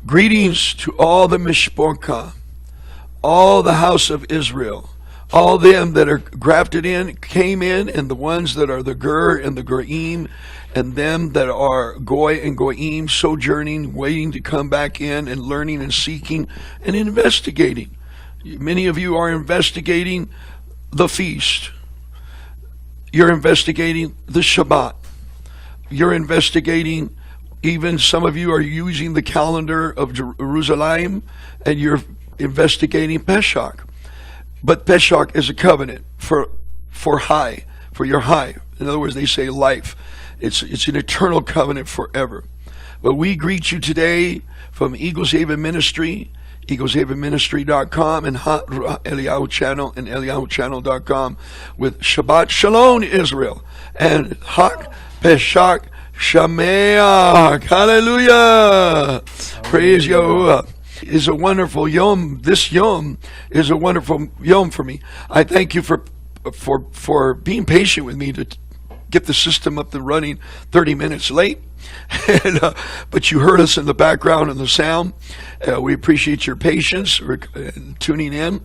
Greetings to all the Mishporka, all the House of Israel, all them that are grafted in, came in, and the ones that are the Ger and the Goyim, and them that are Goy and Goyim, sojourning, waiting to come back in and learning and seeking and investigating. Many of you are investigating the feast. You're investigating the Shabbat. You're investigating, even some of you are using the calendar of Jerusalem, and you're investigating Pesach. But Pesach is a covenant for your high. In other words, they say life. It's an eternal covenant forever. But we greet you today from Eagles Haven Ministry, eagleshavenministry.com, and Eliyahu channel and eliyahuchannel.com with Shabbat Shalom Israel and Hak Pesach Shameach. Hallelujah. Praise Yahuwah. Is a wonderful yom. This yom is a wonderful yom for me. I thank you for being patient with me to get the system up and running 30 minutes late. But you heard us in the background and the sound. We appreciate your patience and tuning in.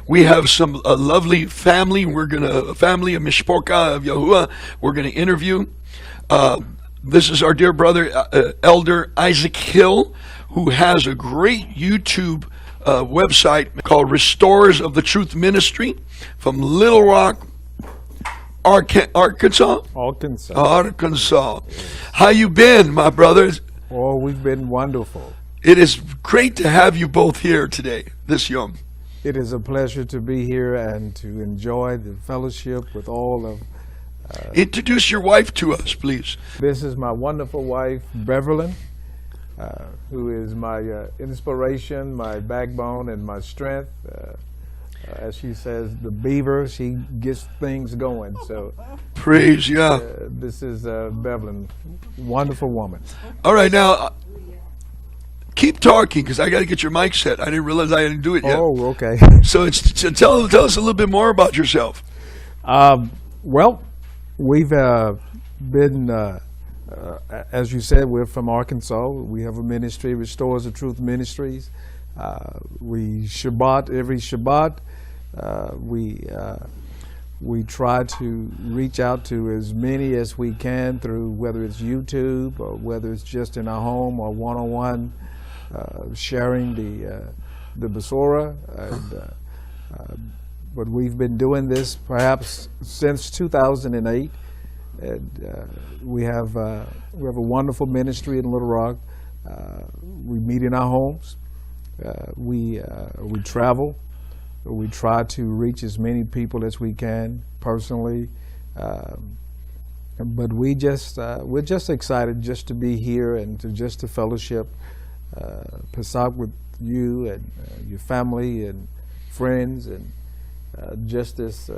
We have some lovely family. Family of Mishporka of Yahuwah. We're gonna interview. This is our dear brother, Elder Isaac Hill, who has a great YouTube website called Restorers of the Truth Ministry from Little Rock, Arkansas. How you been, my brothers? Oh, we've been wonderful. It is great to have you both here today, this Yom. It is a pleasure to be here and to enjoy the fellowship with all of... Introduce your wife to us, please. This is my wonderful wife, Beverlyn, who is my inspiration, my backbone, and my strength. As she says, the beaver, she gets things going. So, praise Yah. This is Beverlyn, wonderful woman. All right, now keep talking because I got to get your mic set. I didn't realize I didn't do it yet. Oh, okay. So tell us a little bit more about yourself. Well, we've been, as you said, we're from Arkansas. We have a ministry, Restores of Truth Ministries. We Shabbat every Shabbat. We try to reach out to as many as we can through whether it's YouTube or whether it's just in our home or one-on-one, sharing the Besorah. But we've been doing this perhaps since 2008, and we have a wonderful ministry in Little Rock. We meet in our homes. We travel. We try to reach as many people as we can personally, but we're just excited just to be here and to fellowship, Pesach with you and your family and friends, and just this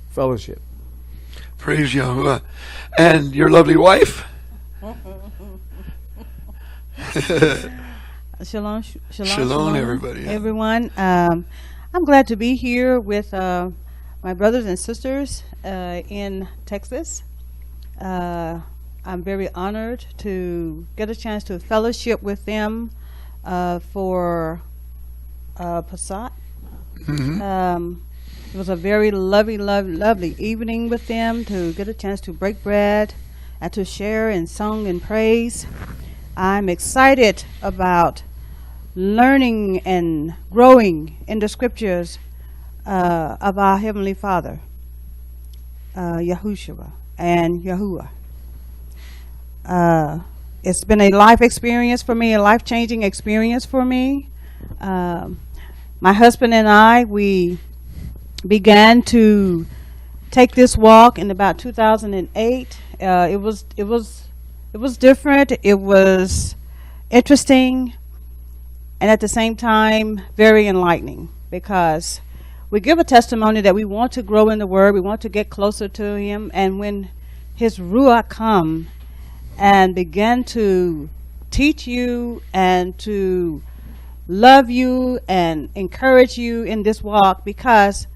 fellowship. Praise Yahuwah. And your lovely wife? Shalom, everybody. Everyone. I'm glad to be here with my brothers and sisters in Texas. I'm very honored to get a chance to fellowship with them for Pesach. Mm-hmm. It was a very lovely evening with them to get a chance to break bread and to share in song and praise. I'm excited about learning and growing in the scriptures of our Heavenly Father, Yahushua and Yahuwah. It's been a life experience for me, a life-changing experience for me. My husband and I, we began to take this walk in about 2008. It was different. It was interesting, and at the same time, very enlightening, because we give a testimony that we want to grow in the Word, we want to get closer to Him, and when His Ruach come and begin to teach you and to love you and encourage you in this walk, because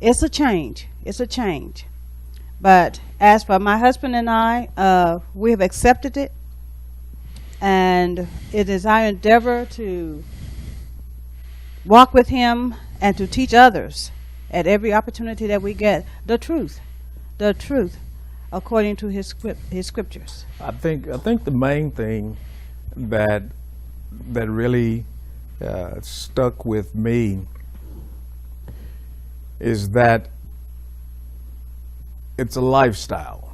it's a change. But as for my husband and I, we have accepted it. And it is our endeavor to walk with him and to teach others at every opportunity that we get the truth according to his scriptures. I think the main thing that really stuck with me is that it's a lifestyle.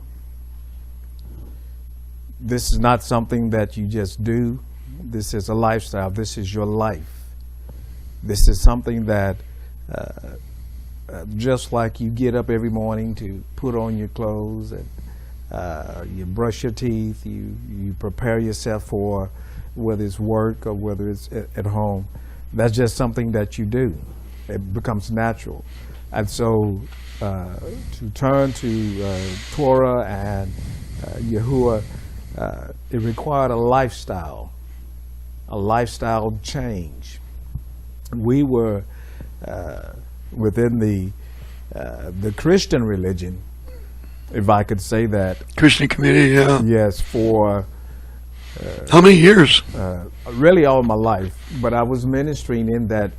This is not something that you just do. This is a lifestyle. This is your life. This is something that just like you get up every morning to put on your clothes and you brush your teeth, you prepare yourself for whether it's work or whether it's at home. That's just something that you do. It becomes natural. And so to turn to Torah and YHUH, it required a lifestyle change. We were within the Christian religion, if I could say that. Christian community, yeah. Yes, for how many years? Really all my life. But I was ministering in that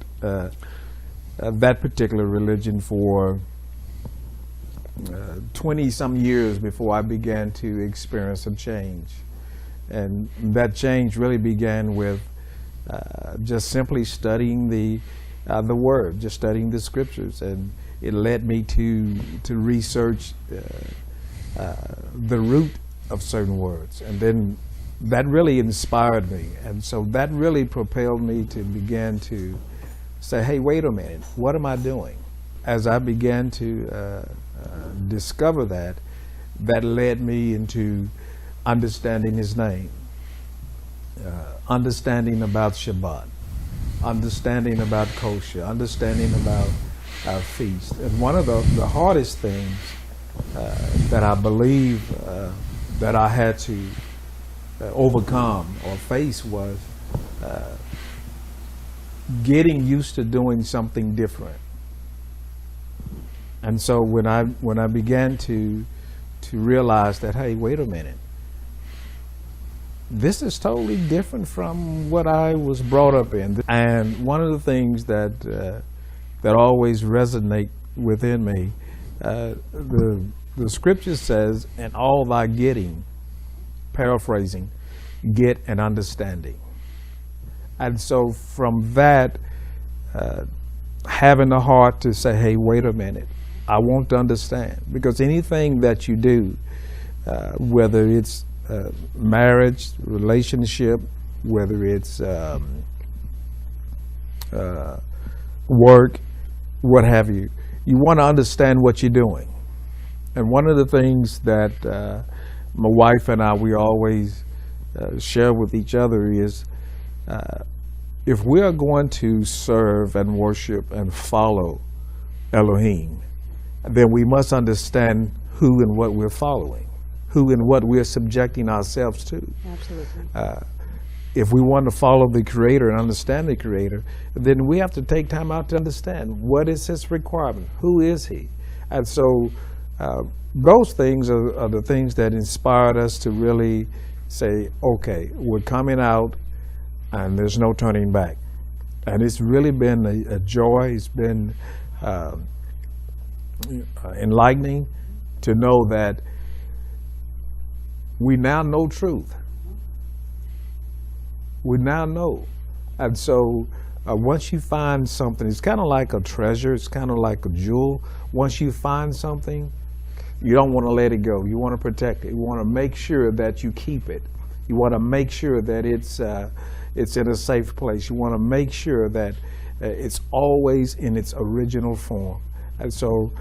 particular religion for 20-some years before I began to experience some change. And that change really began with just simply studying the Word, just studying the Scriptures, and it led me to research the root of certain words, and then that really inspired me, and so that really propelled me to begin to say, hey, wait a minute, what am I doing? As I began to discover that led me into understanding His name, understanding about Shabbat, understanding about kosher, understanding about our feast. And one of the hardest things that I believe that I had to overcome or face was getting used to doing something different. And so when I began to realize that, hey, wait a minute, this is totally different from what I was brought up in. And one of the things that always resonate within me, the scripture says, "And all thy getting," paraphrasing, "get an understanding." And so from that, having the heart to say, hey, wait a minute, I want to understand. Because anything that you do, whether it's marriage, relationship, whether it's work, what have you, you want to understand what you're doing. And one of the things that my wife and I, we always share with each other is, if we are going to serve and worship and follow Elohim, then we must understand who and what we're following, who and what we're subjecting ourselves to. Absolutely. If we want to follow the Creator and understand the Creator, then we have to take time out to understand what is His requirement, who is He. And so those things are the things that inspired us to really say, okay, we're coming out and there's no turning back. And it's really been a joy. It's been enlightening to know that we now know truth. We now know. And so once you find something, it's kind of like a treasure, it's kind of like a jewel. Once you find something, you don't want to let it go. You want to protect it. You want to make sure that you keep it. You want to make sure that it's in a safe place. You want to make sure that it's always in its original form. And so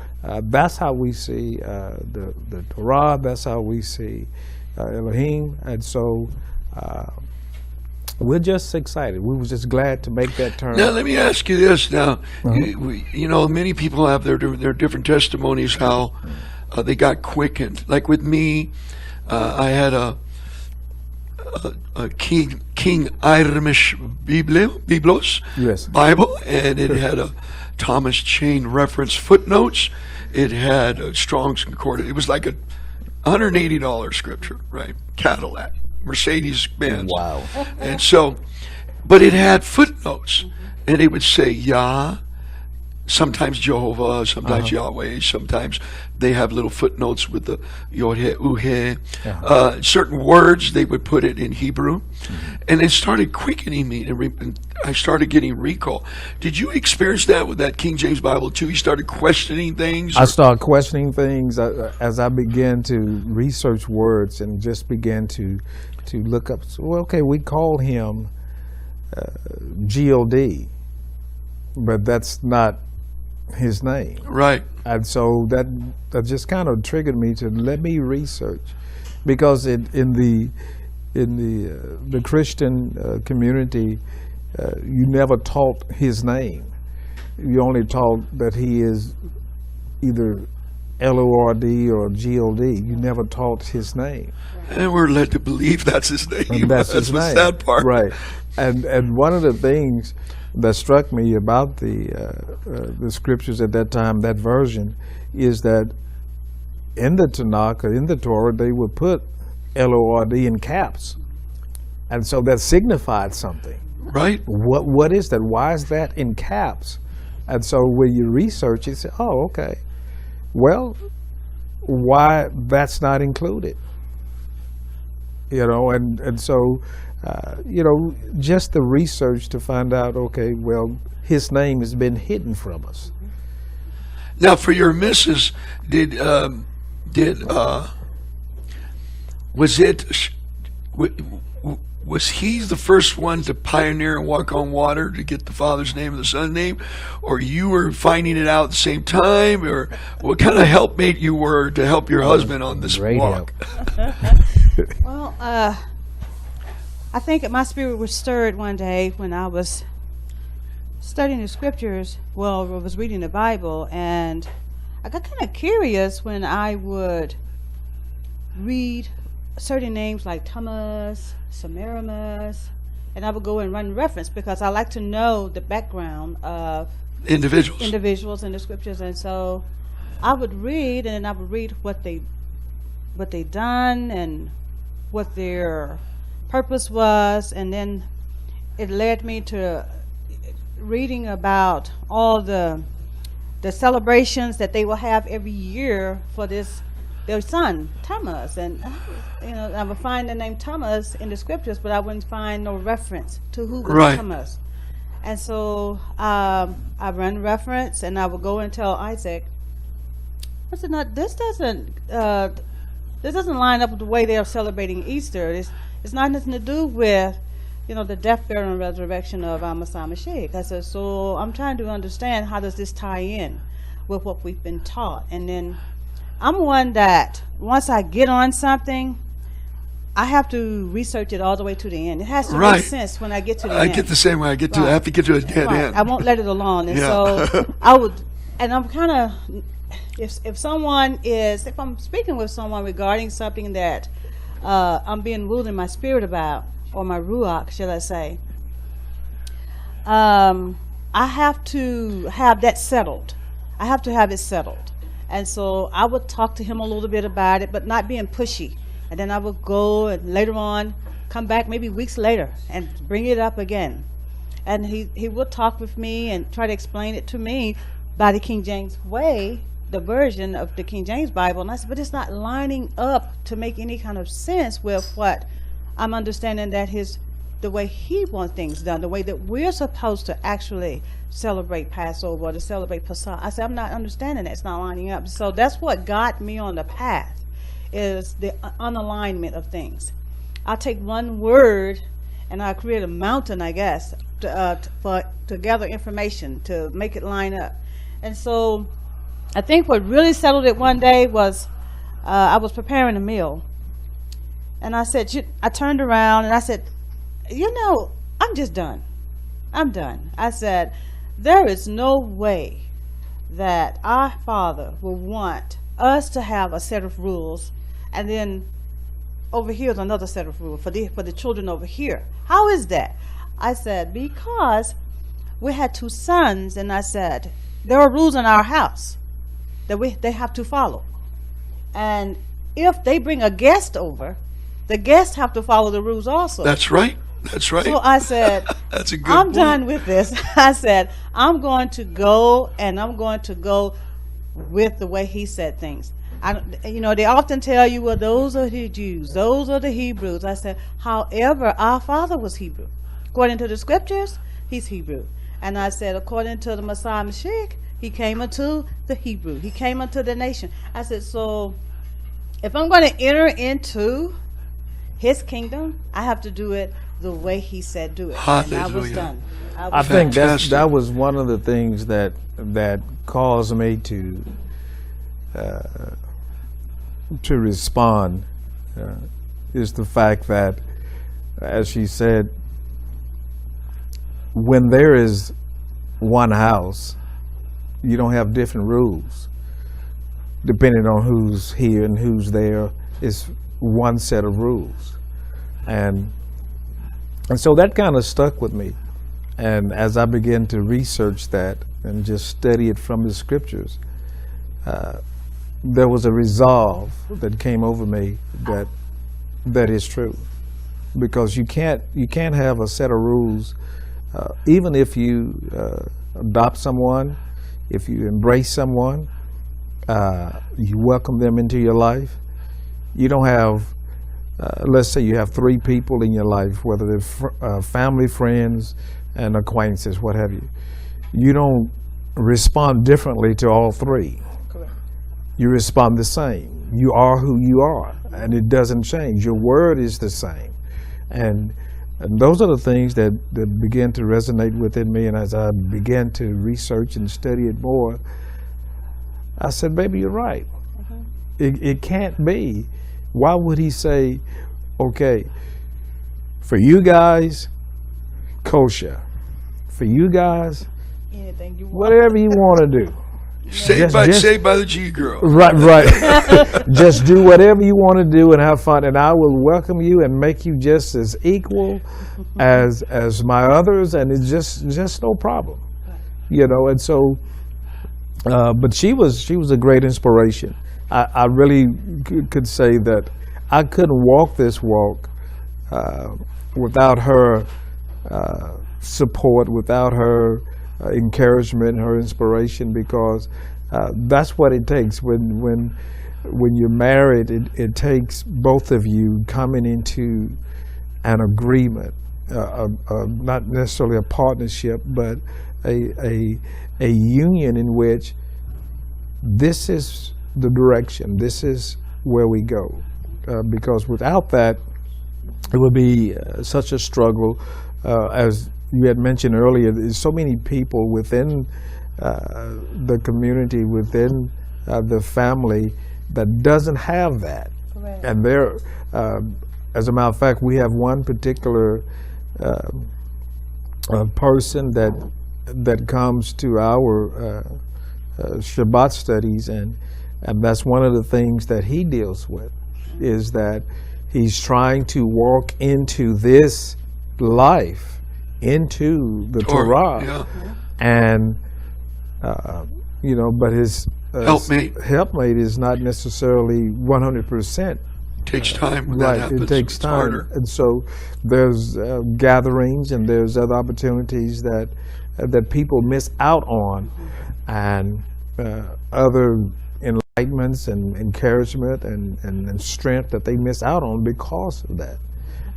that's how we see the Torah, that's how we see Elohim. And so we're just excited. We were just glad to make that turn. Now, let me ask you this. Now, you know, many people have their different testimonies how they got quickened. Like with me, I had a King Irish Biblos Yes. Bible, and it had a Thomas Chain reference footnotes. It had a Strong's Concordance. It was like a $180 scripture, right? Cadillac, Mercedes Benz. Wow. And so, but it had footnotes, and it would say Yah, sometimes Jehovah, sometimes Yahweh, sometimes they have little footnotes with the YHUH. Certain words, they would put it in Hebrew. And it started quickening me, and I started getting recall. Did you experience that with that King James Bible too? You started questioning things? I started questioning things as I began to research words and just began to look up. Well, okay, we call him G-O-D, but that's not his name. Right. And so that just kind of triggered me to let me research, because in the Christian community, you never taught his name. You only taught that he is either L-O-R-D or G-O-D. You never taught his name. And we're led to believe that's his name. And that's his the name. sad part. Right. And one of the things that struck me about the scriptures at that time, that version, is that in the Tanakh, or in the Torah, they would put L-O-R-D in caps. And so that signified something. Right. What is that? Why is that in caps? And so when you research, you say, oh, okay. Well, why that's not included? And so, just the research to find out, okay, well, his name has been hidden from us. Now, for your missus, was he the first one to pioneer and walk on water to get the Father's name and the Son's name, or you were finding it out at the same time, or what kind of helpmate you were to help your husband on this Great walk? Well, I think my spirit was stirred one day when I was studying the scriptures. Well, I was reading the Bible, and I got kind of curious when I would read certain names like Thomas, Semiramis, and I would go and run reference because I like to know the background of individuals in the scriptures. And so I would read, and then I would read what they done and what their purpose was, and then it led me to reading about all the celebrations that they will have every year for their son Thomas. And I would find the name Thomas in the scriptures, but I wouldn't find no reference to who was Thomas. And so I run reference, and I would go and tell Isaac, I said, "No, this doesn't line up with the way they are celebrating Easter. It's not nothing to do with, the death, burial, and resurrection of our Messiah Mashiach." I said, so I'm trying to understand, how does this tie in with what we've been taught? And then I'm one that once I get on something, I have to research it all the way to the end. It has to make sense when I get to the end. I get the same way. I have to get to a dead end. I won't let it alone. And so I'm kind of, if I'm speaking with someone regarding something that I'm being ruled in my spirit about, or my ruach, shall I say, I have to have that settled. I have to have it settled. And so I would talk to him a little bit about it, but not being pushy. And then I would go and later on come back maybe weeks later and bring it up again. And he would talk with me and try to explain it to me by the King James way, the version of the King James Bible. And I said, but it's not lining up to make any kind of sense with what I'm understanding that the way he wants things done, the way that we're supposed to actually celebrate Passover or to celebrate Passover. I said, I'm not understanding that. It's not lining up. So that's what got me on the path, is the unalignment of things. I take one word and I create a mountain, I guess, to gather information, to make it line up. And so I think what really settled it one day was I was preparing a meal. And I said, I turned around and I said, I'm just done. I'm done. I said, there is no way that our Father will want us to have a set of rules, and then over here is another set of rules for the children over here. How is that? I said, because we had two sons, and I said, there are rules in our house that they have to follow. And if they bring a guest over, the guests have to follow the rules also. That's right. That's right. So I said, That's a good I'm point. done with this. I said, I'm going to go, and I'm going to go with the way he said things. They often tell you, well, those are the Jews, those are the Hebrews. I said, however, our father was Hebrew. According to the scriptures, he's Hebrew. And I said, according to the Messiah Mashiach, he came unto the Hebrew. He came unto the nation. I said, so if I'm going to enter into his kingdom, I have to do it the way he said do it. Hallelujah. And I was done. I think Fantastic. that was one of the things that caused me to respond, is the fact that, as she said, when there is one house, you don't have different rules. Depending on who's here and who's there, it's one set of rules. And so that kind of stuck with me. And as I began to research that and just study it from the scriptures, there was a resolve that came over me that is true. Because you can't have a set of rules, even if you adopt someone, if you embrace someone, you welcome them into your life. You don't have, let's say you have 3 people in your life, whether they're family, friends, and acquaintances, what have you. You don't respond differently to all 3. Correct. You respond the same. You are who you are, and it doesn't change. Your word is the same. And those are the things that began to resonate within me. And as I began to research and study it more, I said, baby, you're right. It can't be. Why would he say, okay, for you guys, kosher. For you guys, Anything you want. whatever you want to do. Saved by the G girl. Right. Just do whatever you want to do and have fun, and I will welcome you and make you just as equal as my others, and it's just no problem, And so, but she was a great inspiration. I really could say that I couldn't walk this walk without her support, without her encouragement, her inspiration, because that's what it takes when you're married. It takes both of you coming into an agreement, not necessarily a partnership, but a union in which this is the direction, this is where we go. Because without that, it would be such a struggle. As you had mentioned earlier, there's so many people within the community, within the family, that doesn't have that. Correct. And there, as a matter of fact, we have one particular person that comes to our Shabbat studies, and that's one of the things that he deals with, is that he's trying to walk into this life, into the Torah, Yeah. and but his helpmate is not necessarily 100%. Takes time when Right, that happens. it takes It's time, harder. and so there's gatherings and there's other opportunities that people miss out on, and other enlightenments and encouragement and strength that they miss out on because of that.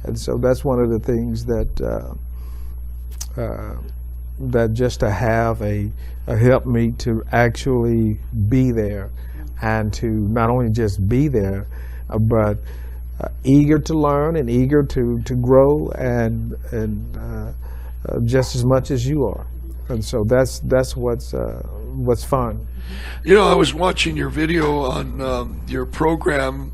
And so that's one of the things that just to have a helpmeet to actually be there, and to not only just be there, but eager to learn and eager to grow, and just as much as you are. And so that's what's fun. I was watching your video on your program,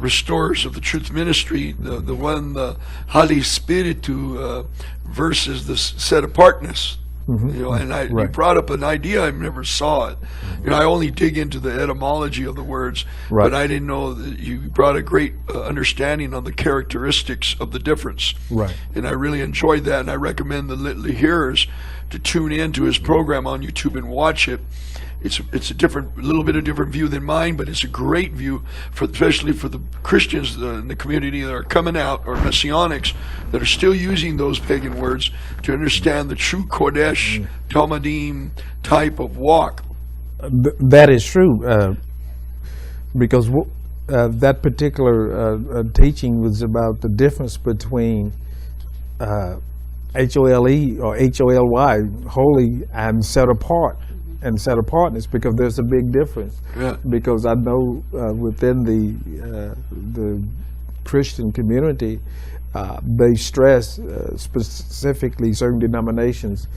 Restorers of the Truth Ministry, the one, the Holy Spiritu versus the set apartness. And you brought up an idea, I never saw it. I only dig into the etymology of the words, but I didn't know that you brought a great understanding on the characteristics of the difference. Right. And I really enjoyed that, and I recommend the hearers to tune in to his program on YouTube and watch it. it's a little bit of different view than mine, but it's a great view especially for the Christians in the community that are coming out, or Messianics that are still using those pagan words, to understand the true Kodesh Talmudim type of walk. That is true, because that particular teaching was about the difference between HOLE or HOLY, holy, and set apart, and set apartness, because there's a big difference. Yeah. Because I know within the Christian community, they stress specifically certain denominations,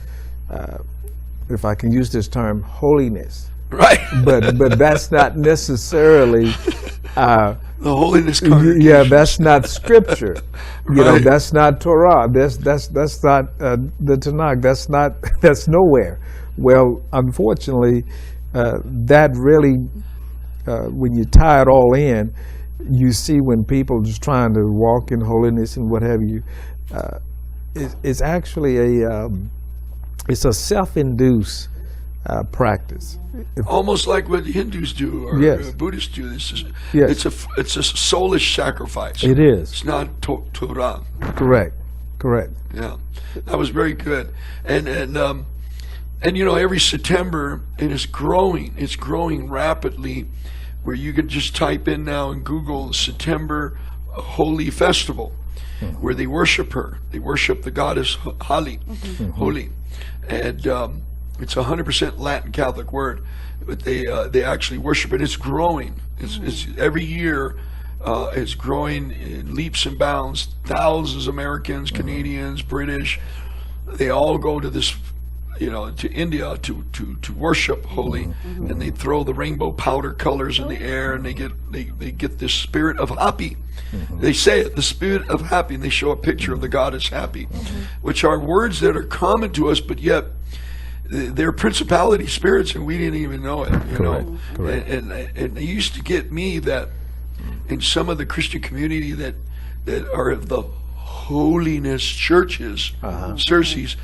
if I can use this term, holiness. Right. But that's not necessarily the holiness congregation. yeah, that's not scripture. You know, Right. that's not Torah. That's not the Tanakh. That's nowhere. Well, unfortunately, that really, when you tie it all in, you see when people just trying to walk in holiness and what have you, it's actually it's a self-induced practice. Almost like what Hindus do, or Yes. Buddhists do. This is Yes. it's a soulish sacrifice. It is. It's not Torah. Correct. Yeah, that was very good. And you know, every September, and it's growing rapidly, where you could just type in now in Google September Holy Festival, where they worship her. They worship the goddess Hali, Holy, and it's 100% Latin Catholic word, but they actually worship it. It's growing. It's every year. It's growing in leaps and bounds. Thousands of Americans, Canadians, British, they all go to this, you know, to India to worship Holy, and they throw the rainbow powder colors in the air, and they get this spirit of happy. They say it, the spirit of happy, and they show a picture of the goddess Happy, which are words that are common to us, but yet they're principality spirits, and we didn't even know it. You know, Correct. And it used to get me that in some of the Christian community that are of the holiness churches, Circes,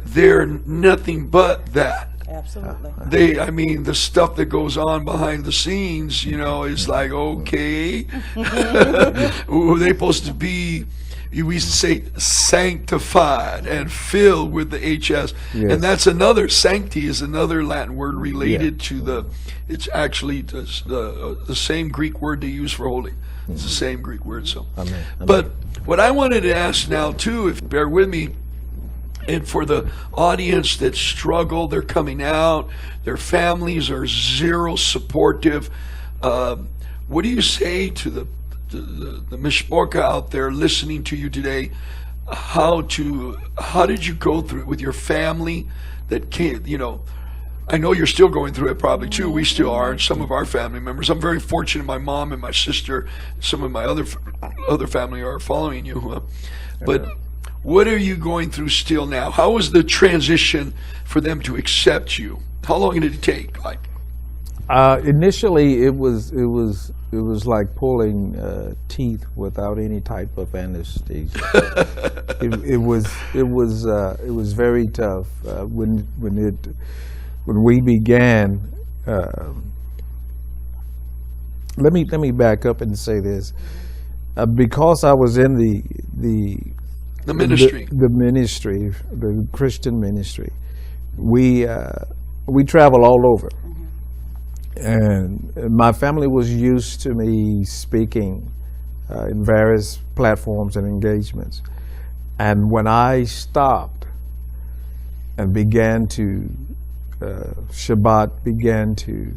they're nothing but that. Absolutely. I mean, the stuff that goes on behind the scenes, you know, is like, okay, were they supposed to be? We used to say sanctified and filled with the HS, Yes. and that's another. Sancti is another Latin word related to the. It's actually the same Greek word they use for holy. It's the same Greek word. So, Amen. but what I wanted to ask now too, if bear with me, and for the audience that struggle, they're coming out, their families are zero supportive. What do you say to the mishporka out there listening to you today? How did you go through it with your family that came, you know, I know you're still going through it probably too. We still are, and some of our family members. I'm very fortunate my mom and my sister, some of my other family are following you. But what are you going through still now? How was the transition for them to accept you? How long did it take? Like, initially, it was like pulling teeth without any type of anesthesia. it was very tough when we began. Let me back up and say this, because I was in the ministry, the Christian ministry. We travel all over. And my family was used to me speaking in various platforms and engagements. And when I stopped and began to, Shabbat began to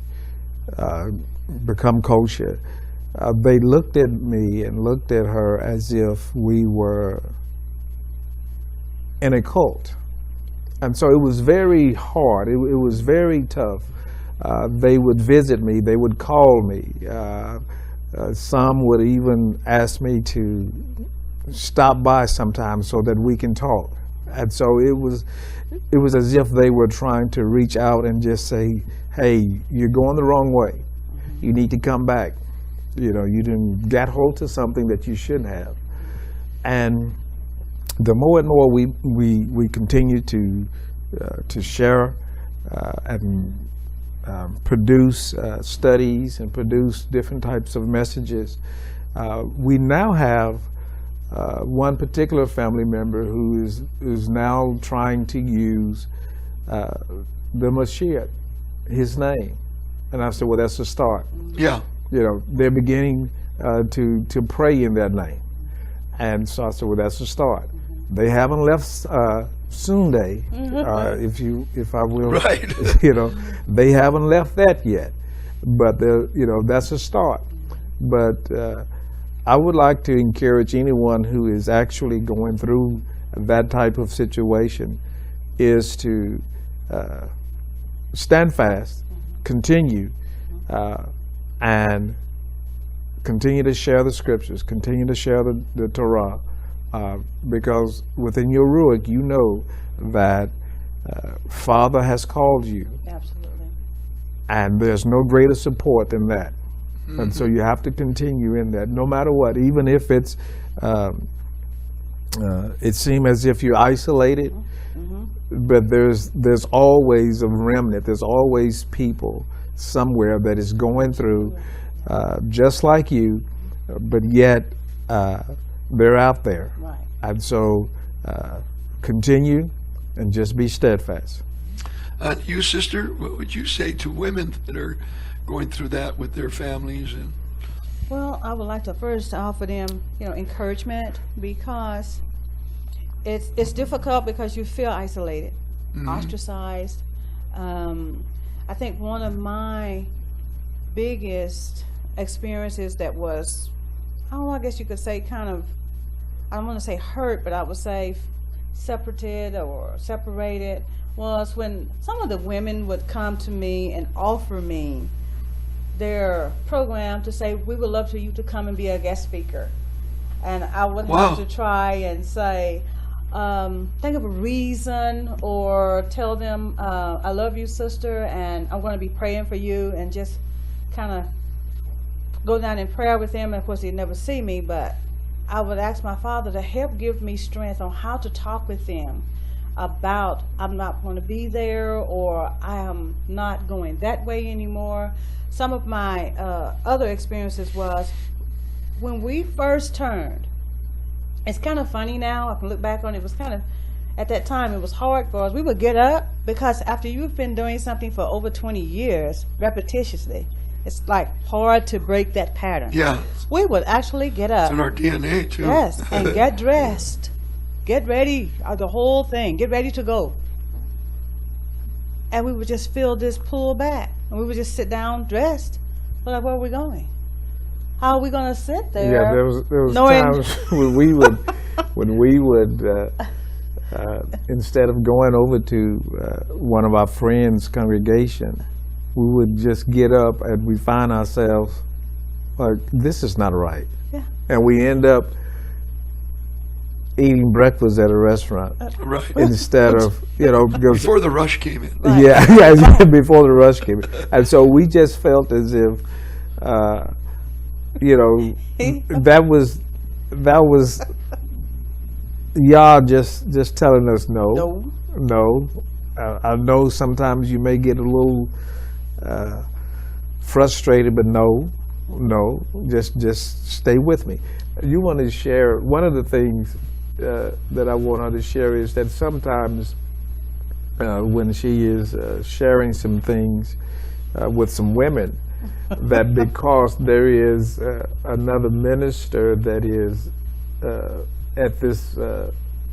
become kosher, they looked at me and looked at her as if we were in a cult. And so it was very hard. It was very tough. They would visit me, they would call me. Some would even ask me to stop by sometimes so that we can talk. And so it was as if they were trying to reach out and just say, hey, you're going the wrong way. You need to come back. You know, you didn't get hold to something that you shouldn't have. And the more and more we continue to share and produce studies and produce different types of messages. We now have one particular family member who is now trying to use the Mashiach, his name. And I said, well, that's a start. Yeah. You know, they're beginning to pray in that name. And so I said, well, that's a start. They haven't left Sunday, if I will. Right. You know, they haven't left that yet. But, you know, that's a start. But I would like to encourage anyone who is actually going through that type of situation is to stand fast, continue, and continue to share the scriptures, continue to share the Torah, because within your ruach, you know that Father has called you. Absolutely. And there's no greater support than that. And so you have to continue in that, no matter what, even if it's, it seems as if you're isolated, but there's always a remnant, there's always people somewhere that is going through just like you, but yet they're out there. Right. And so continue and just be steadfast. You, sister, what would you say to women that are going through that with their families? And Well, I would like to first offer them, encouragement, because it's difficult because you feel isolated, ostracized. I think one of my biggest experiences that was, I don't know, I guess you could say kind of, I don't want to say hurt, but I would say separated, was when some of the women would come to me and offer me their program to say, we would love for you to come and be a guest speaker. And I would have to try and say, think of a reason, or tell them, I love you, sister, and I'm going to be praying for you, and just kind of go down in prayer with them. And of course, they'd never see me, but I would ask my Father to help give me strength on how to talk with them about, I'm not going to be there, or I am not going that way anymore. Some of my other experiences was when we first turned. It's kind of funny now, I can look back on it, it was kind of, at that time, it was hard for us. We would get up, because after you've been doing something for over 20 years, repetitiously, it's like hard to break that pattern. yeah, We would actually get up. it's in our DNA too. Yes, and get dressed, get ready, the whole thing, get ready to go. And we would just feel this pull back, and we would just sit down dressed. We're like, where are we going? How are we going to sit there? Yeah, there was knowing- times when we would instead of going over to one of our friends' congregation, we would just get up and we find ourselves like, this is not right. Yeah. And we end up eating breakfast at a restaurant Right. instead of, because Before the rush came in. Right. yeah, before the rush came in. And so we just felt as if, that was y'all just telling us no. I know sometimes you may get a little frustrated, but no, just stay with me. You want to share, one of the things that I want her to share is that sometimes when she is sharing some things with some women, that because there is another minister that is at this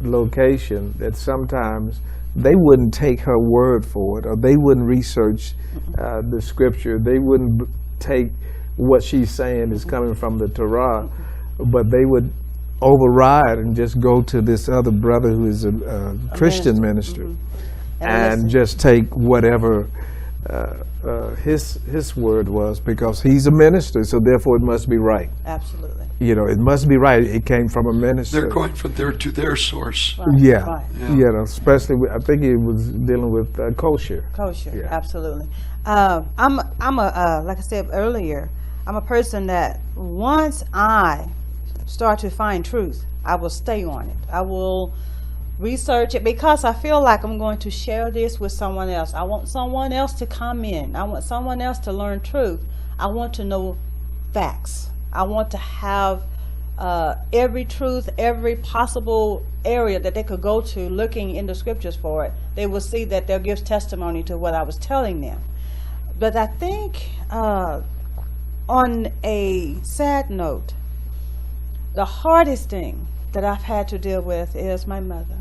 location, that sometimes they wouldn't take her word for it, or they wouldn't research the scripture, they wouldn't take what she's saying is coming from the Torah, but they would override and just go to this other brother who is a Christian minister, and just take whatever his word was, because he's a minister, so therefore it must be right. Absolutely. It must be right. It came from a minister. They're going from there to their source. Right. Yeah, Right. especially I think he was dealing with kosher. Kosher, Yeah. absolutely. I'm a like I said earlier, I'm a person that once I start to find truth, I will stay on it. I will research it, because I feel like I'm going to share this with someone else. I want someone else to come in. I want someone else to learn truth. I want to know facts. I want to have every truth, every possible area that they could go to looking in the scriptures for it. They will see that they'll give testimony to what I was telling them. But I think on a sad note, the hardest thing that I've had to deal with is my mother.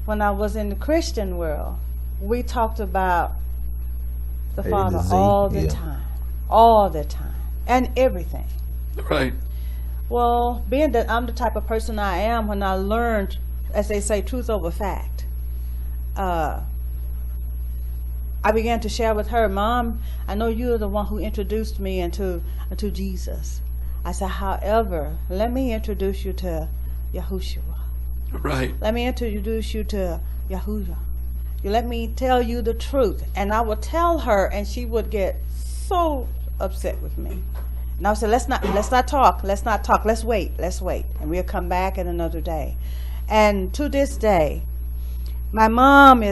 When I was in the Christian world, we talked about the Father all the time, and everything. Right. Well, being that I'm the type of person I am, when I learned, as they say, truth over fact, I began to share with her, Mom, I know you're the one who introduced me into Jesus. I said, however, let me introduce you to Yahushua. Right. Let me introduce you to Yahuwah. You let me tell you the truth. And I would tell her, and she would get so upset with me. And I would say, let's not talk, let's wait. And we'll come back at another day. And to this day, my mom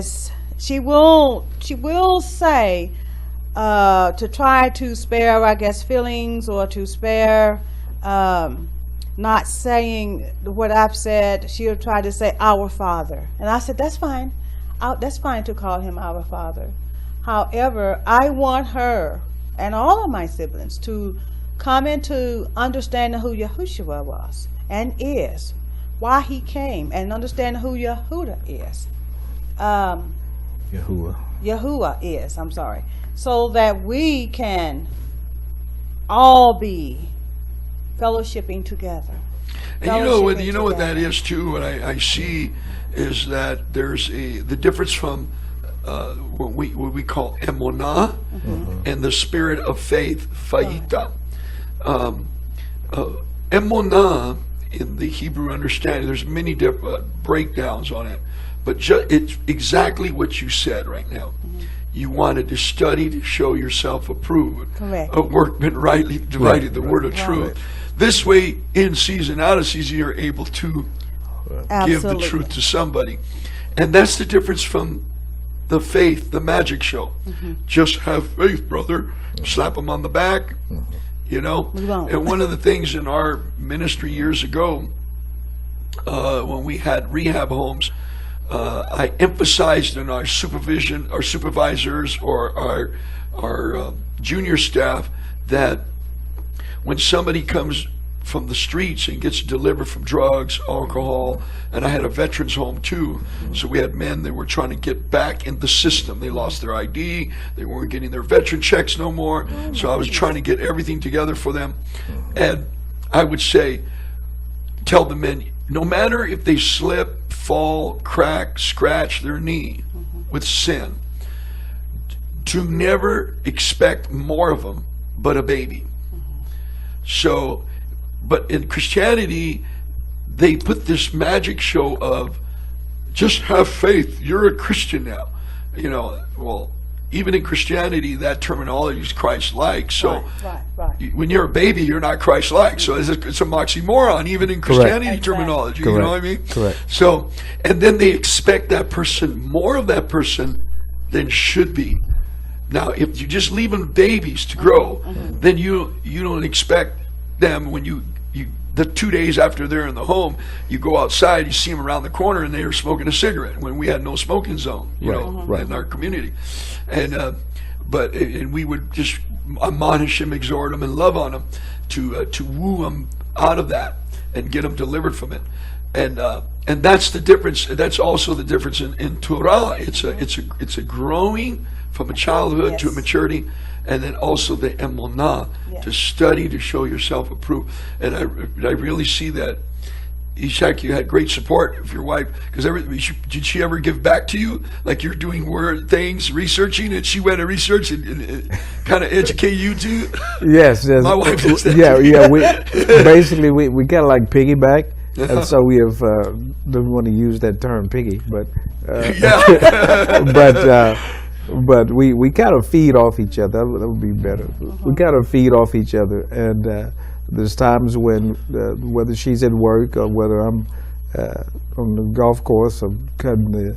she will say, to try to spare, I guess, feelings, or to spare not saying what I've said, she'll try to say, our Father. And I said, that's fine. That's fine to call him our Father. However, I want her and all of my siblings to come into understanding who Yahushua was and is, why he came, and understand who Yahudah is. Yahuwah is, I'm sorry. So that we can all be fellowshipping together. And you know what that is too. What I see is that there's the difference from what we call Emunah and the spirit of faith, Faita. Emunah in the Hebrew understanding, there's many different breakdowns on it, but it's exactly what you said right now. You wanted to study to show yourself approved. Correct. A workman rightly divided the word of truth. Right. This way, in season, out of season, you're able to give the truth to somebody. And that's the difference from the faith, the magic show. Just have faith, brother. Slap them on the back, you know. And one of the things in our ministry years ago, when we had rehab homes, I emphasized in our supervision, our supervisors, or our junior staff, that when somebody comes from the streets and gets delivered from drugs, alcohol, and I had a veterans home too, so we had men that were trying to get back in the system. They lost their ID, they weren't getting their veteran checks no more, so I was trying to get everything together for them. And I would say, tell the men, no matter if they slip, fall, crack, scratch their knee with sin, to never expect more of them but a baby. So, but in Christianity, they put this magic show of just have faith, you're a Christian now. You know, well, even in Christianity, that terminology is Christ-like. So right. When you're a baby, you're not Christ-like. So it's a oxymoron, even in Christianity terminology. Correct. You know what I mean? Correct. So, and then they expect that person, more of that person than should be. Now, if you just leave them babies to grow, then you don't expect them when you the 2 days after they're in the home, you go outside, you see them around the corner, and they are smoking a cigarette when we had no smoking zone, you know, in our community. And and we would just admonish them, exhort them, and love on them to woo them out of that and get them delivered from it. And that's the difference. That's also the difference in Torah. It's a growing from a childhood to a maturity, and then also the Emunah, to study to show yourself approved. And I really see that. Ishak, you had great support of your wife, because did she ever give back to you, like you're doing things, researching, and she went to research and kind of educate you too? Yes. My wife does that. Yeah. We basically we kind of like piggyback. And so we have, don't want to use that term piggy, but but we kind of feed off each other. That would be better. We kind of feed off each other, and there's times when whether she's at work or whether I'm on the golf course or cutting the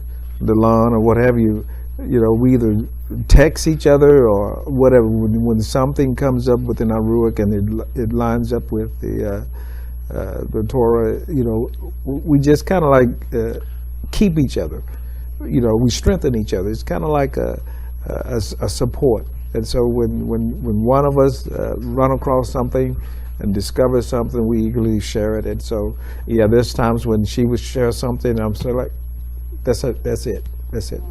lawn or what have you, we either text each other or whatever. When something comes up within our ruach and it lines up with the Torah, we just kind of like keep each other. We strengthen each other. It's kind of like a support. And so when one of us run across something and discover something, we eagerly share it. And so, there's times when she would share something, and I'm sort of like, that's it.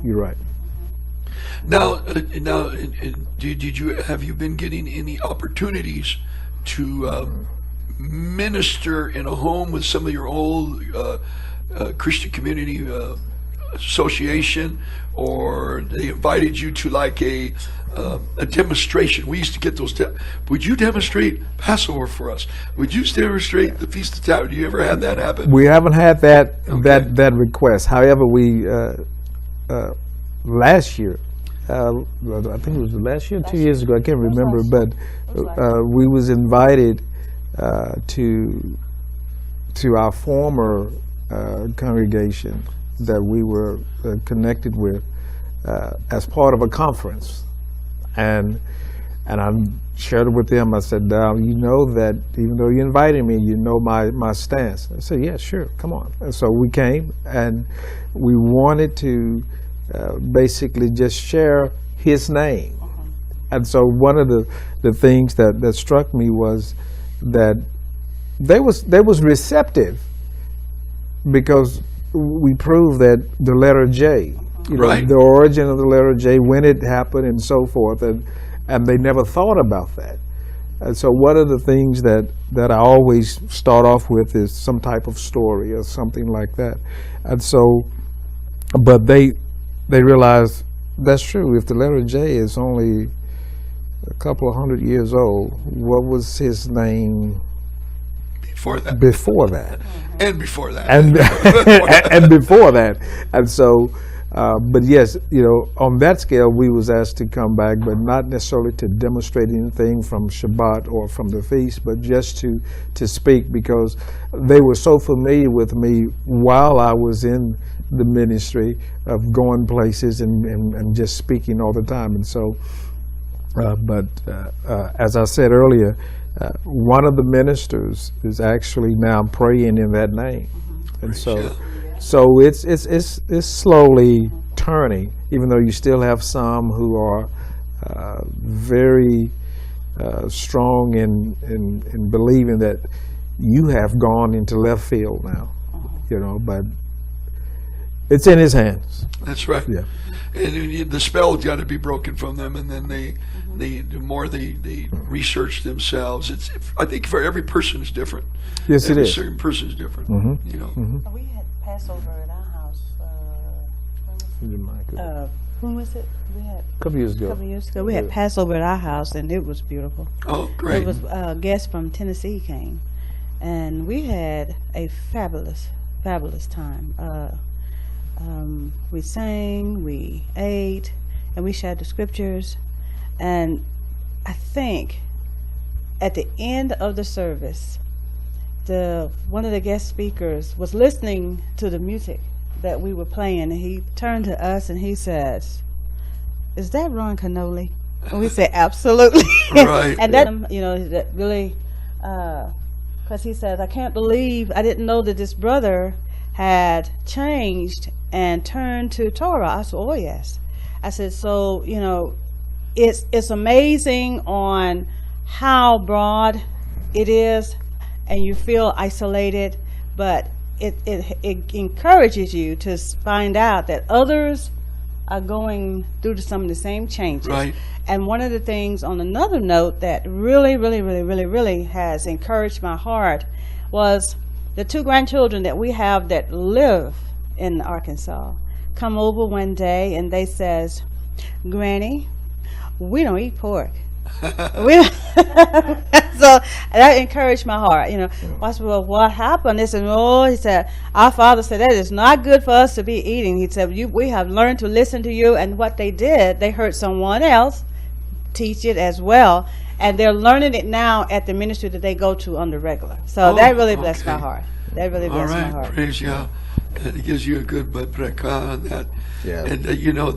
You're right. Now, have you been getting any opportunities to minister in a home with some of your old Christian community association, or they invited you to like a demonstration? We used to get those. Would you demonstrate Passover for us? Would you demonstrate the Feast of Tabernacles? You ever had that happen? We haven't had that that request. However, we last year, I think it was last year, 2 years ago. I can't remember, but we was invited to our former congregation that we were connected with as part of a conference, and I shared it with them. I said, you know that even though you invited me, you know my stance. I said, yeah, sure, come on. And so we came, and we wanted to basically just share his name. And so one of the things that struck me was that they was receptive, because we proved that the letter J, Right. the origin of the letter J, when it happened, and so forth, and they never thought about that. And so one of the things that I always start off with is some type of story or something like that. And so, but they realize that's true. If the letter J is only a couple of 100 years old, what was his name Before that. before that? And before that. And before that. And so, but yes, on that scale, we was asked to come back, but not necessarily to demonstrate anything from Shabbat or from the feast, but just to speak, because they were so familiar with me while I was in the ministry of going places and just speaking all the time. And so, as I said earlier, one of the ministers is actually now praying in that name, and so it's slowly turning. Even though you still have some who are very strong in believing that you have gone into left field now, but it's in his hands. That's right. Yeah. And the spell's got to be broken from them, and then the more they research themselves. I think for every person is different. Yes, every it is. certain person is different. We had Passover at our house. When was it? We had A couple years ago. We had Passover at our house, and it was beautiful. Oh, great. It was guests from Tennessee came, and we had a fabulous time. We sang, we ate, and we shared the scriptures. And I think at the end of the service, one of the guest speakers was listening to the music that we were playing, and he turned to us and he says, "Is that Ron Canoli?" And we said, "Absolutely." Right. And that that really, because he said, "I can't believe, I didn't know that this brother had changed and turned to Torah." I said, "Oh yes." I said, "So it's amazing on how broad it is, and you feel isolated, but it encourages you to find out that others are going through some of the same changes." Right. And one of the things, on another note, that really has encouraged my heart was the 2 grandchildren that we have that live in Arkansas come over one day, and they says, "Granny, we don't eat pork." So that encouraged my heart. I said, "Well, what happened?" They said, he said, "Our father said that is not good for us to be eating." He said, "We have learned to listen to you." And what they did, they heard someone else teach it as well, and they're learning it now at the ministry that they go to on the regular. So that really blessed my heart. That really All blessed my right, heart. praise Yah. And it gives you a good barakah on that. Yeah. And you know,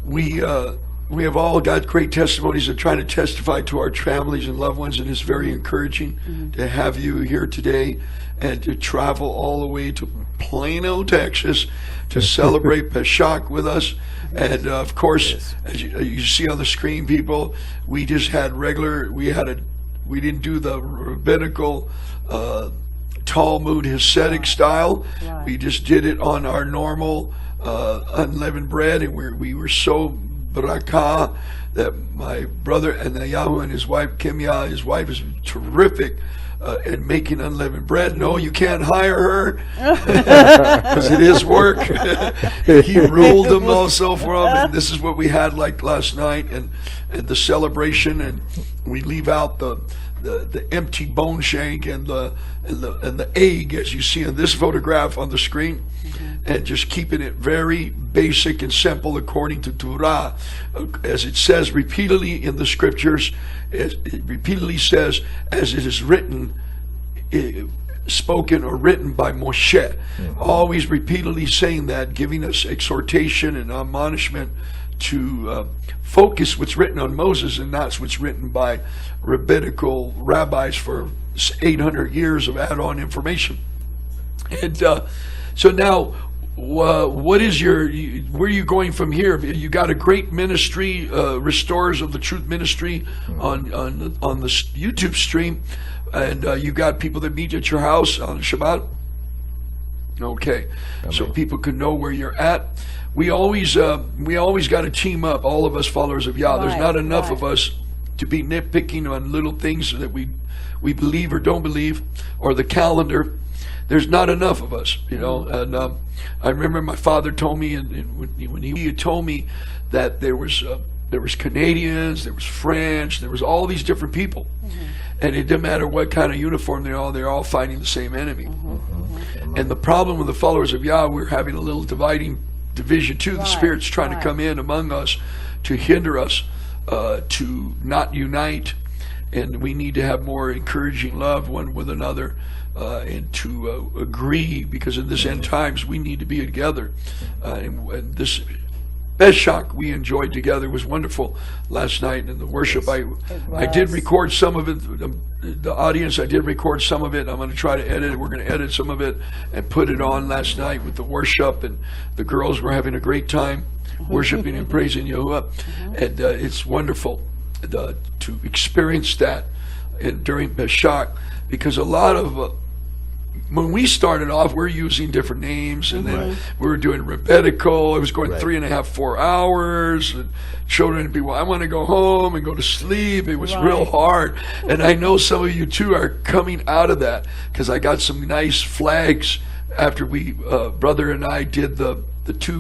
we have all got great testimonies of trying to testify to our families and loved ones, and it's very encouraging to have you here today and to travel all the way to Plano, Texas, to celebrate Pesach with us. And of course, as you see on the screen, people, we just had we didn't do the rabbinical Talmud Hasidic style. Right. We just did it on our normal unleavened bread, and we were so barakah that my brother Eliyahu and his wife Kimya, his wife is terrific at making unleavened bread. No, you can't hire her because it is work. He ruled them also for them, and this is what we had like last night, and the celebration, and we leave out the empty bone shank and the egg, as you see in this photograph on the screen, and just keeping it very basic and simple according to Torah, as it says repeatedly in the scriptures. It repeatedly says, as it is written, spoken or written by Moshe. Always repeatedly saying that, giving us exhortation and admonishment to focus what's written on Moses and not what's written by rabbinical rabbis for 800 years of add-on information. And so now, what is where are you going from here? You got a great ministry, Restorers of the Truth ministry on the YouTube stream, and you got people that meet at your house on Shabbat. Okay, so people can know where you're at. We always got to team up, all of us followers of Yah. There's Right, not enough right. of us to be nitpicking on little things that we believe or don't believe, or the calendar. There's not enough of us, you know. And I remember my father told me, and when he told me that there was Canadians, there was French, there was all these different people, and it didn't matter what kind of uniform they're all fighting the same enemy. And the problem with the followers of Yah, we're having a little division too. The Spirit's trying to come in among us to hinder us, to not unite, and we need to have more encouraging love one with another. And to agree, because in this end times we need to be together. And this Pesach we enjoyed together was wonderful last night, and the worship. I did record some of it. The audience, I did record some of it. I'm going to try to edit it. We're going to edit some of it and put it on last night with the worship, and the girls were having a great time worshiping and praising Yahuwah, and it's wonderful to experience that during Pesach, because a lot of when we started off, we're using different names, and then we were doing rabbinical. It was going 3.5, 4 hours, and children would be, well, I want to go home and go to sleep. It was real hard, and I know some of you too are coming out of that, because I got some nice flags after we, brother and I, did the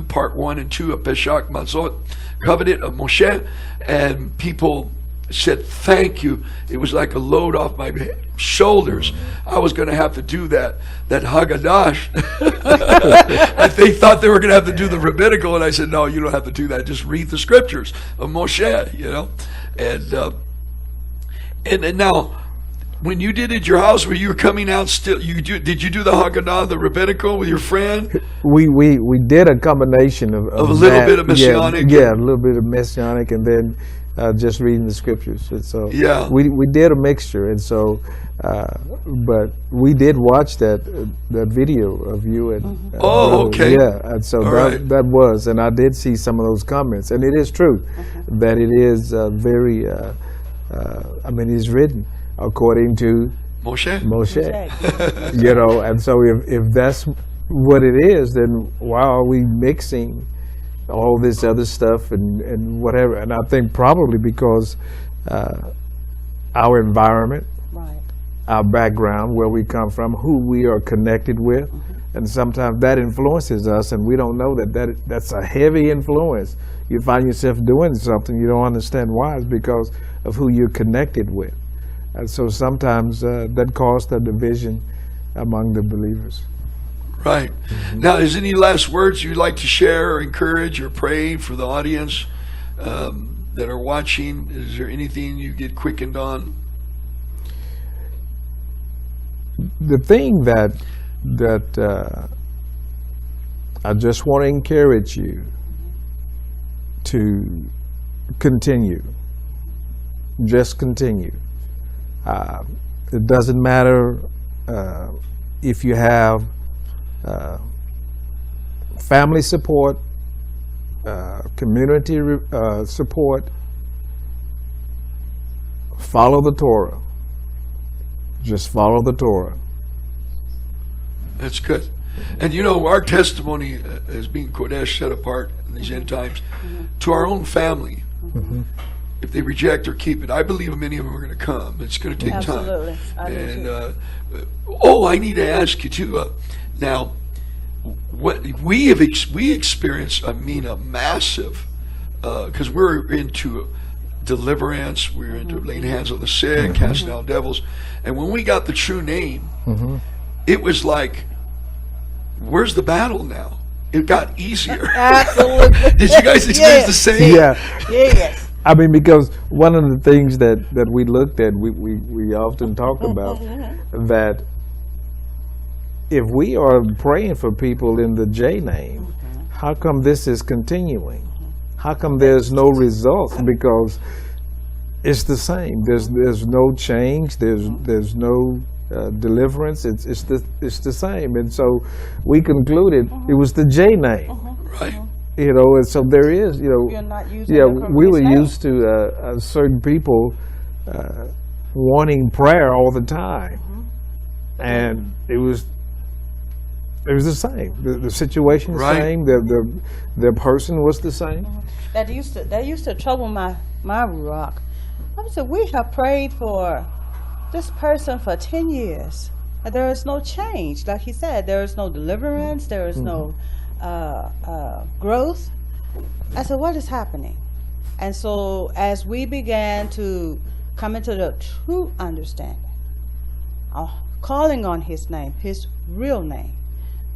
part 1 and 2 of Pesach Matzot, Covenant of Moshe, and people said thank you. It was like a load off my shoulders. I was going to have to do that Haggadah. And they thought they were going to have to do the rabbinical, and I said, no, you don't have to do that. Just read the scriptures of Moshe, you know. And now, when you did it at your house, were you coming out still? Did you do the Haggadah, the rabbinical, with your friend? We did a combination of a little bit of Messianic? Yeah, a little bit of Messianic, and then just reading the scriptures. And so we did a mixture, and so but we did watch that video of you and okay. Yeah, and so that was, and I did see some of those comments, and it is true that it is very I mean, it's written according to Moshe. You know, and so if that's what it is, then why are we mixing all this other stuff and whatever? And I think probably because our environment, our background, where we come from, who we are connected with, and sometimes that influences us, and we don't know that's a heavy influence. You find yourself doing something, you don't understand why. It's because of who you're connected with. And so sometimes that caused a division among the believers. Right. Now, is any last words you'd like to share or encourage or pray for the audience that are watching? Is there anything you get quickened on? the thing that I just want to encourage you to continue. Just continue. It doesn't matter if you have family support, community support. Follow the Torah. Just follow the Torah. That's good. And you know, our testimony as being Kodesh, set apart in these end times, to our own family, if they reject or keep it, I believe many of them are going to come. It's going to take Absolutely. time. I do And I need to ask you too. Now, what we experienced, I mean, a massive, because we're into deliverance, we're into laying hands on the sick, casting out devils, and when we got the true name, it was like, where's the battle now? It got easier. Absolutely. Did you guys experience the same? Yeah. Yes. I mean, because one of the things that we looked at, we often talk about that if we are praying for people in the J name, how come this is continuing? How come there's no results? Because it's the same. There's no change. There's no deliverance. It's the same. And so we concluded it was the J name. Right. You know, and so there is, You're not using yeah, the correct we were name. used to certain people wanting prayer all the time, and it was the same. The situation the Right. same. The person was the same. That used to trouble my rock. I said, we have prayed for this person for 10 years. And there is no change. Like he said, there is no deliverance. There is no growth. I said, what is happening? And so as we began to come into the true understanding, calling on his name, his real name,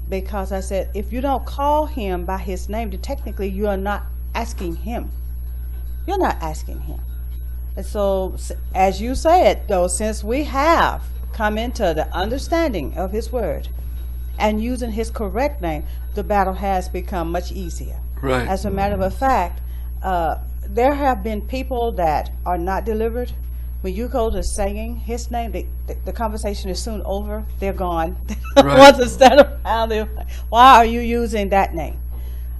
because I said, if you don't call him by his name, then technically you are not asking him. You're not asking him. And so, as you said, though, since we have come into the understanding of his word and using his correct name, the battle has become much easier. Right. As a matter of fact, there have been people that are not delivered. When you go to saying his name, the conversation is soon over. They're gone. They don't Right. want to stand around. They're like, why are you using that name?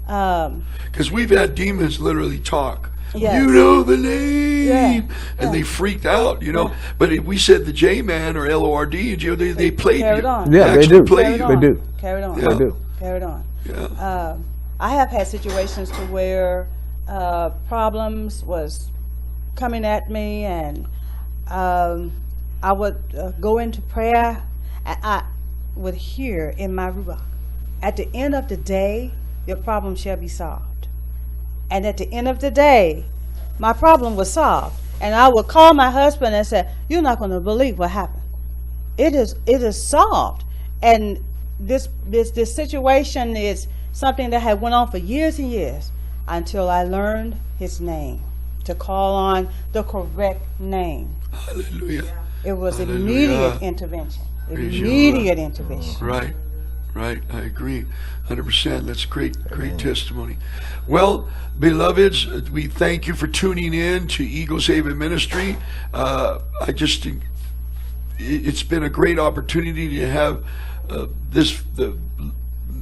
Because we've had demons literally talk. Yes. You know the name, Yeah. and they freaked out, you know. But if we said the J-Man or LORD, you know, they played. Carried on. Yeah, they actually do. played Carried you. They on. do. Carried on. Yeah. They do. Carried on. Yeah. I have had situations to where problems was coming at me, and I would go into prayer, and I would hear in my ruach, at the end of the day, your problem shall be solved. And at the end of the day, my problem was solved. And I would call my husband and say, you're not going to believe what happened. It is solved. And this situation is something that had went on for years and years until I learned his name, to call on the correct name. Hallelujah. It was Hallelujah. immediate intervention. Praise you, Immediate intervention. Right. Right, I agree, 100%. That's great testimony. Well, beloveds, we thank you for tuning in to Eagles Haven Ministry. I just think it's been a great opportunity to have the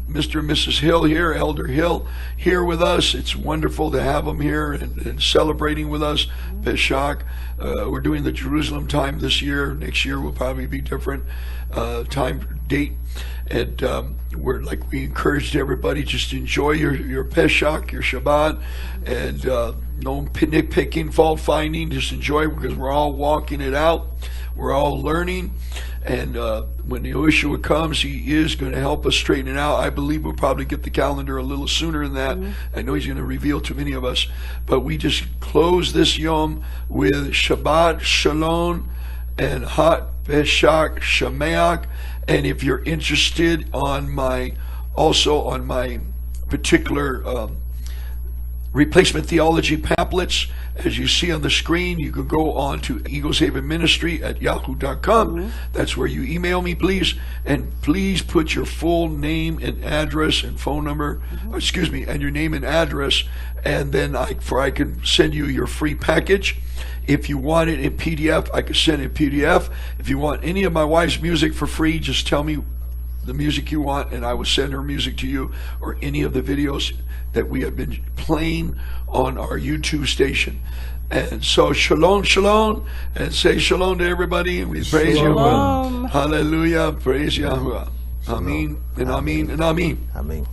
Mr. and Mrs. Hill here, Elder Hill, here with us. It's wonderful to have them here and celebrating with us, Pesach. We're doing the Jerusalem time this year. Next year will probably be different time, date. And we encouraged everybody, just enjoy your Pesach, your Shabbat, and no nitpicking, fault finding. Just enjoy, because we're all walking it out. We're all learning. And when YHUH comes, he is going to help us straighten it out. I believe we'll probably get the calendar a little sooner than that. I know he's going to reveal to many of us. But we just close this Yom with Shabbat Shalom and Hot Pesach Shameach. And if you're interested on my particular replacement theology pamphlets, as you see on the screen, you can go on to Eagles Haven Ministry at yahoo.com. That's where you email me, please. And please put your full name and address and phone number, excuse me, and your name and address. And then I can send you your free package. If you want it in PDF, I can send it in PDF. If you want any of my wife's music for free, just tell me the music you want, and I will send her music to you, or any of the videos that we have been playing on our YouTube station. And so shalom, shalom, and say shalom to everybody, and we praise Shalom. Yahweh. Hallelujah, praise Yahweh. Amen, and amen, and amen. Amen.